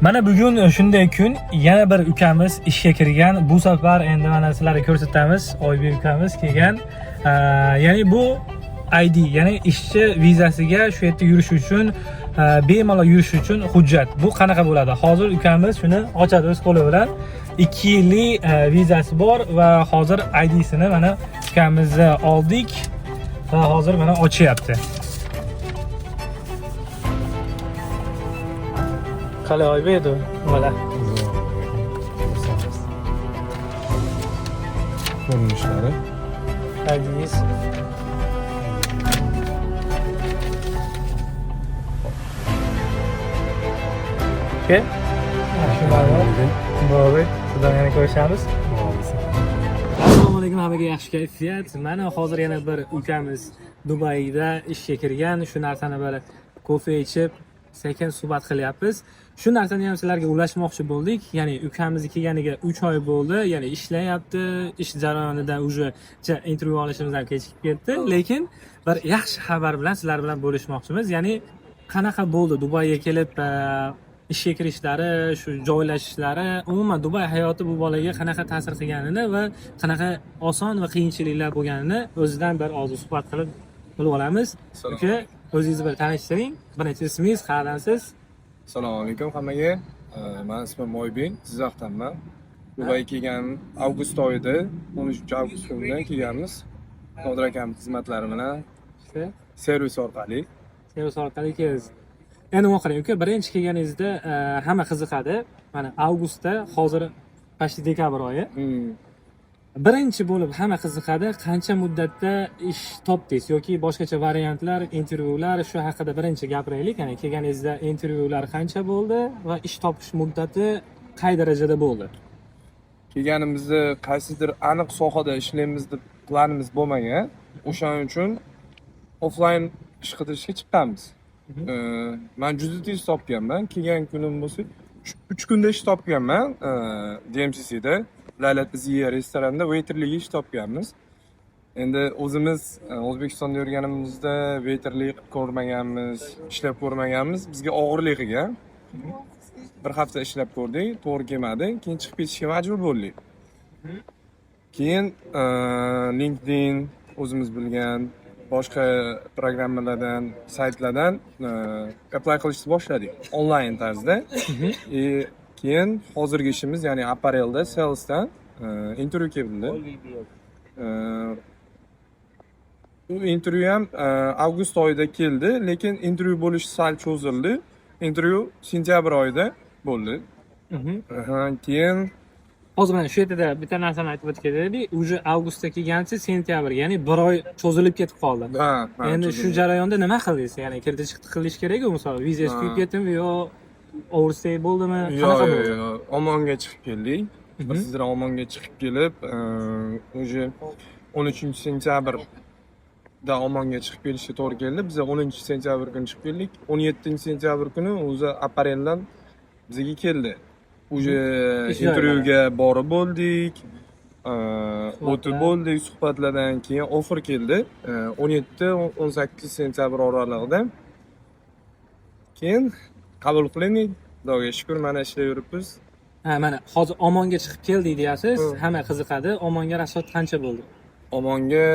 Mana bugun shunday kun, yana bir ukamiz ishga kirgan. Bu safar endi mana sizlarga ko'rsatamiz. Oybek ukamiz kelgan. Ya'ni bu ID, ya'ni ishchi vizasiga shu yerda yurish uchun, bemalol yurish uchun hujjat. Bu qanaqa bo'ladi? Hozir ukamiz shuni ochadi o'z qo'li bilan. 2 yillik vizasi bor va hozir IDsini mana ukamizni oldik va hozir mana ochyapti. Qalay Oybek, mana ko'rinishlari. IDs. Okay. Bo'ldi. Xudoga yana ko'rishamiz. Assalomu alaykum, hammaga yaxshi kayfiyat. Mana hozir yana bir ukamiz Dubayda ishga kirgan. Shu narsani bir kofe ichib, sekin suhbat qilyapmiz. Shu narsani ham sizlarga ulashmoqchi bo'ldik. Ya'ni ukamiz kelganiga 3 oy bo'ldi. Ya'ni ishlayapti. Ish jarayonida уже intervyu olishimiz ham kechikib ketdi. Lekin bir yaxshi xabar bilan sizlar bilan bo'lishmoqchimiz. Ya'ni qanaqa bo'ldi Dubayga kelib ishga kirishlari, shu joylashishlari, umuman Dubay hayoti bu bolaga qanaqa ta'sir qilganini va qanaqa oson va qiyinchiliklar bo'lganini o'zidan bir oz suhbat qilib bilib olamiz. Uka, o'zingizni bir tanishtiring. Birinchi ismingiz, qayerdansiz? Assalomu alaykum hammaga. Men ismim Oybek, Jizzaxdanman. Dubayga kelgan avgust oyida, 13-avgust kunidan kelganmiz. Nodir akam xizmatlari bilan servis orqali. Servis orqali kelsiz. Endi qarang uka, birinchi kelganingizda hamma qiziqadi. Mana avgustda, hozir pashti dekabr oyi. Birinchi bo'lib hamma qiziqadi, qancha muddatda ish topdingiz yoki boshqacha variantlar, intervyular, shu haqida birinchi gapiraylik. Ya'ni kelganingizda intervyular qancha bo'ldi va ish topish muddati qay darajada bo'ldi? Kelganimizda qaysidir aniq sohada ishlaymiz deb planimiz bo'lmagan. O'shaning uchun offline ish qidirishga chiqqanmiz. Men juda tez topganman. Kelgan kunim bo'lsa 3 kunda ish topganman. DMCCda Laylat Ziya restoranda waiterlik ish topganmiz. Endi o'zimiz O'zbekistonda yurganimizda waiterlik qilib ko'rmaganmiz, ishlab ko'rmaganmiz. Bizga og'irlik qilgan. Bir hafta ishlab ko'rdik, to'g'ri kelmadi. Keyin chiqib ketishga majbur bo'ldik. Keyin LinkedIn, o'zimiz bilgan boshqa programmalardan, saytlardan apply qilishni boshladik onlayn tarzda. Keyin hozirgi ishimiz, ya'ni apparelda, salesdan intervyu keldi. Bu intervyu ham avgust oyida keldi, lekin intervyu bo'lishi sal cho'zildi. Intervyu sentyabr oyida bo'ldi. Keyin hozir mana shu yerda bitta narsani aytib o'tgan edik. Uje avgustda kelgansiz, sentyabrga, ya'ni 1 oy cho'zilib ketib qoldi. Endi shu jarayonda nima qildingiz? Ya'ni kirdi chiqdi qilish kerak-ku, masalan, vizangiz kuyib ketdimi yo overstay bo'ldimi? Qanaqa bo'ldi? Yo'q, omonga chiqib keldik. Bizlar omonga chiqib kelib, uje 13-sentyabrda omonga chiqib kelishga to'g'ri keldi. Biz 10-sentyabr kuni chiqib keldik. 17-sentyabr kuni o'zi appareldan bizga keldi. Uje intervyuga borib bo'ldik. O'tib bo'ldik, suhbatlardan keyin offer keldi. 17-18 sentyabr oralig'ida. Keyin qabul qilindik. Xudoga shukr, mana ishlab yuribmiz. Mana hozir omonga chiqib keldik deyasiz. Hamma qiziqadi. Omonga rasot qancha bo'ldi? Omonga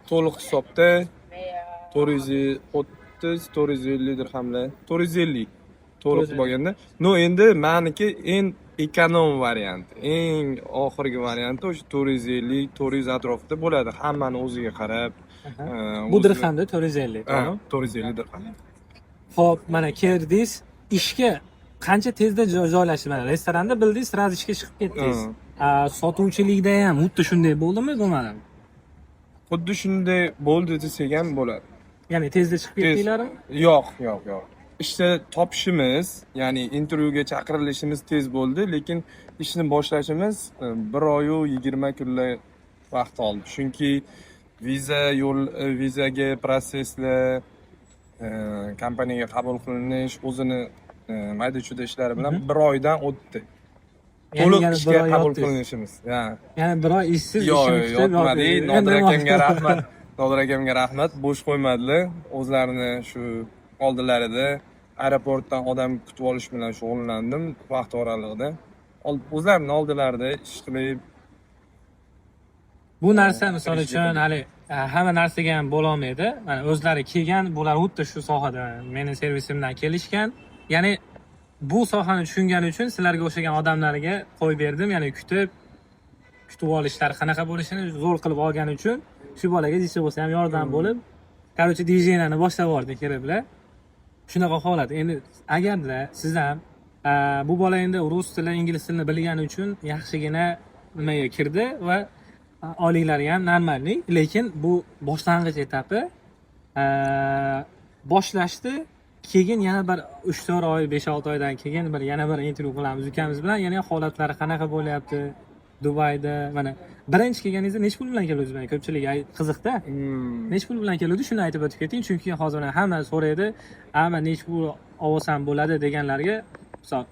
to'liq hisobda 430-450 dirhamlar, 450 to'liq bo'lganda. No, endi meniki eng ekonom variant, eng oxirgi varianti o'sha 450-400 atrofida bo'ladi. Hammani o'ziga qarab. Bu dirhamda 450, to'g'rimi? 450 dirham. Xo'p, mana kirdingiz. Ishga qancha tezda joylashdi? Mana restoranda bildingiz, sraz ishga chiqib ketdingiz. Sotuvchilikda ham xuddi shunday bo'ldimi, bo'lmadimi? Xuddi shunday bo'ldi desak ham bo'ladi. Ya'ni tezda chiqib ketdinglarmi? Yo'q. Ishni topishimiz, ya'ni intervyuga chaqirilishimiz tez bo'ldi, lekin ishni boshlashimiz 1 oy 20 kunlar vaqt oldi. Chunki vizaga protsesslar, kompaniyaga qabul qilinish, o'zini mayda-chuyda ishlari bilan 1 oydan o'tdi. To'liq ishga qabul qilinishimiz. Ya'ni 1 oy ishsiz ishni yotmadi. Nodir akamga rahmat. Bo'sh qo'ymadilar. O'zlarini shu oldilarida aeroportdan odam kutib olish bilan shug'ullandim vaqt oralig'ida. O'zlarini oldilarida ish qilib. Bu narsa misol uchun hali hamma narsaga ham bo'la olmaydi. Mana o'zlari kelgan, bular xuddi shu sohada meni servisimdan kelishgan. Ya'ni bu sohani tushungani uchun sizlarga o'xshagan odamlarga qo'yib berdim. Ya'ni kutib olishlari qanaqa bo'lishini zo'r qilib olgani uchun shu bolaga necha bo'lsa ham yordam bo'lib, короче, движениeni boshlab yubordi keliblar. Shunaqa holat. Endi agarda siz ham bu bola endi rus tili, ingliz tilini bilgani uchun yaxshigina nimaga kirdi va oliylari ham normalniy, lekin bu boshlang'ich etapi. Boshlashdi, keyin yana bir 3-4 oy, 5-6 oydan keyin yana bir intervyu qilamiz ukamiz bilan. Yana holatlari qanaqa bo'lyapti Dubayda. Mana birinchi kelganingizda necha pul bilan keldingiz? Mana ko'pchilik qiziqda. Necha pul bilan keldi? Shuni aytib o'tib keting, chunki hozir hamma so'raydi, "Ama necha pul olsam bo'ladi?" deganlarga misol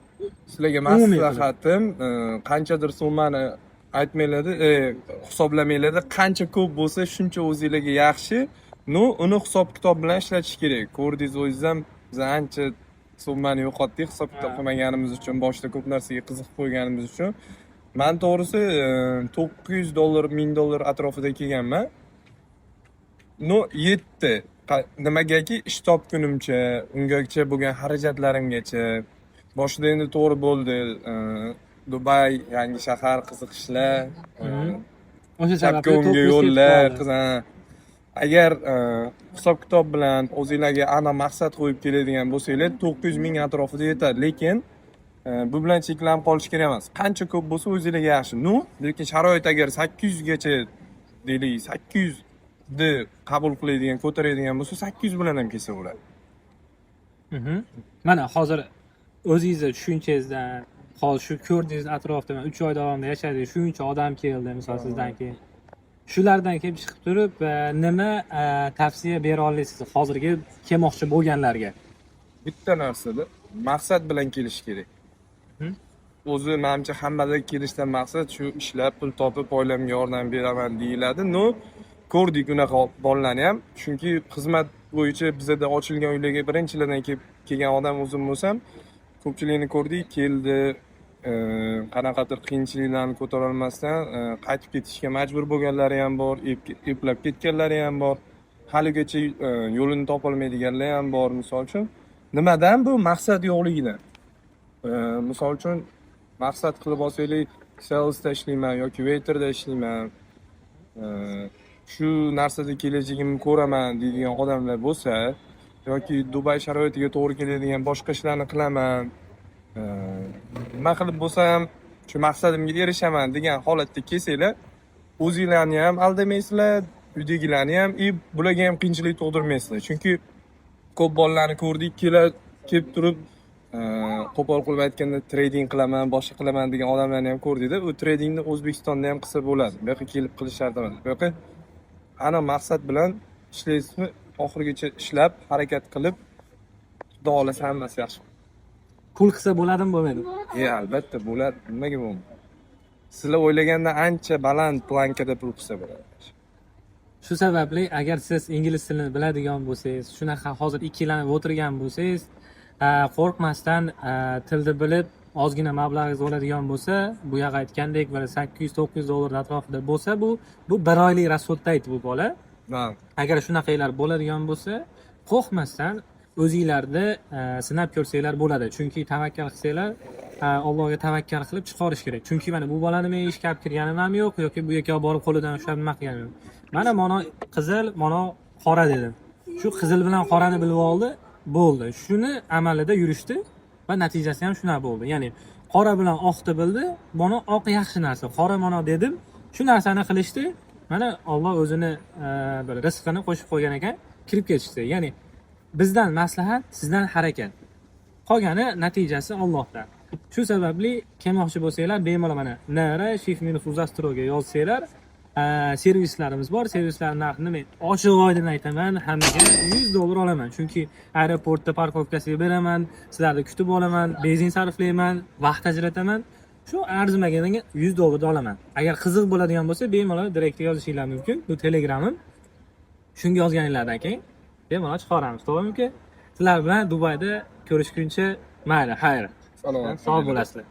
Sizlarga maslahatim, qanchadir summani aytmaylardi, hisoblamaylardi. Qancha ko'p bo'lsa, shuncha o'zingizga yaxshi. Uni hisob kitob bilan ishlatish kerak. Ko'rdingiz o'zingiz ham, biz ancha summani yo'qotdik hisob kitob qilmaganimiz uchun, boshida ko'p narsaga qiziqib qo'yganimiz uchun. Men to'g'risi $900, $1000 atrofida kelganman. Yetdi. Nimagaki ish topgunimcha, ungacha bo'lgan xarajatlarimgacha. Boshida endi to'g'ri bo'ldi. Dubay, yangi shahar, qiziq ishlar. O'sha sababli unga yo'llar, agar hisob kitob bilan o'zingizlarga aniq maqsad qo'yib keladigan bo'lsanglar, 900 ming atrofida yetadi. Lekin bu bilan cheklanib qolish kerak emas. Qancha ko'p bo'lsa o'zingizlarga yaxshi. Lekin sharoit agar 800 gacha deylik, 800 ni qabul qiladigan, ko'taradigan bo'lsa, 800 bilan ham kelsa bo'ladi. Mana hozir o'zingizni tushunchangizdan, hozir shu ko'rdingiz atrofda 3 oy davomida yashadingiz, shuncha odam keldi, misol sizdan keyin. Shulardan kelib chiqib turib, nima tavsiya bera olasiz hozirgi kelmoqchi bo'lganlarga? Bitta narsada maqsad bilan kelish kerak. O'zi menimcha hammada kelishdan maqsad shu ishlab pul topib oilamga yordam beraman deyiladi. Ko'rdik unaqa bolalarni ham, chunki xizmat bo'yicha bizda ochilgan uylarga birinchilardan kelgan odam o'zim bo'lsam, ko'pchilikni ko'rdik, keldi, qanaqadir qiyinchiliklarni ko'tara olmasdan qaytib ketishga majbur bo'lganlari ham bor, eplab ketganlari ham bor, haligacha yo'lini topa olmaydiganlar ham bor. Misol uchun, nimadan bu maqsad yo'qligidan. Misol uchun, maqsad qilib olsaylik, salesda ishlayman yoki waiterda ishlayman, shu narsada kelajagimni ko'raman deydigan odamlar bo'lsa, yoki Dubay sharoitiga to'g'ri keladigan boshqa ishlarni qilaman, nima qilib bo'lsa ham shu maqsadimga erishaman degan holatda kelsanglar, o'zinglarni ham aldamaysizlar, uydagilarni ham, bularga ham qiyinchilik tug'dirmaysizlar. Chunki ko'p bolalarni ko'rdik, kelib turib, qo'pol qilib aytganda trading qilaman, boshqa qilaman degan odamlarni ham ko'rdikda. U tradingni O'zbekistonda ham qilsa bo'ladi. Bu yoqqa kelib qilish shart emas. Bu yoqqa ana maqsad bilan ishlaysizmi, oxirigacha ishlab, harakat qilib, xudo xolasa hammasi yaxshi. Pul qilsa bo'ladimi, bo'lmaydimi? Albatta bo'ladi. Nimaga bo'lmaydi? Sizlar o'ylagandan ancha baland plankada pul qilsa bo'ladi. Shu sababli agar siz ingliz tilini biladigan bo'lsangiz, shunaqa hozir ikkilanib o'tirgan bo'lsangiz, qo'rqmasdan tilni bilib, ozgina mablag'ingiz bo'ladigan bo'lsa, bu yoq aytgandek bir $800-900 atrofida bo'lsa, bu 1 oylik rasxodda aytdi bu bola. Agar shunaqalar bo'ladigan bo'lsa, qo'rqmasdan o'zingizlarda sinab ko'rsanglar bo'ladi. Chunki tavakkal qilsanglar, Allohga tavakkal qilib chiqarish kerak. Chunki mana bu bolani men ishga olib kirganim ham yo'q yoki bu yerga borib qo'lidan ushlab nima qilganim yo'q. Mana qizil, mana qora dedim. Shu qizil bilan qorani bilib oldi, bo'ldi. Shuni amalida yurishdi va natijasi ham shuna bo'ldi. Ya'ni qora bilan oqni bildi, mana oq yaxshi narsa, qora mana dedim. Shu narsani qilishdi. Mana Alloh o'zini bir rizqini qo'shib qo'ygan ekan, kirib ketishdi. Ya'ni bizdan maslahat, sizdan harakat. Qolgani natijasi Allohdan. Shu sababli kelmoqchi bo'lsanglar, bemalol mana nara shift-uzastroga yozsanglar, servislarimiz bor. Servislar narxini men ochiq-oydin aytaman, hammaga $100 olaman. Chunki aeroportda parkovkasiga beraman, sizlarni kutib olaman, benzin sarflayman, vaqt ajrataman. Shu arzimaganiga $100 olaman. Agar qiziq bo'ladigan bo'lsa, bemalol direkt yozishinglar mumkin. Bu Telegramim. Shunga yozganinglardan keyin bemalol chiqaramiz. To'g'rimi-ku? Sizlar bilan Dubayda ko'rishguncha mayli, xayr. Salomat Sog' bo'lasizlar.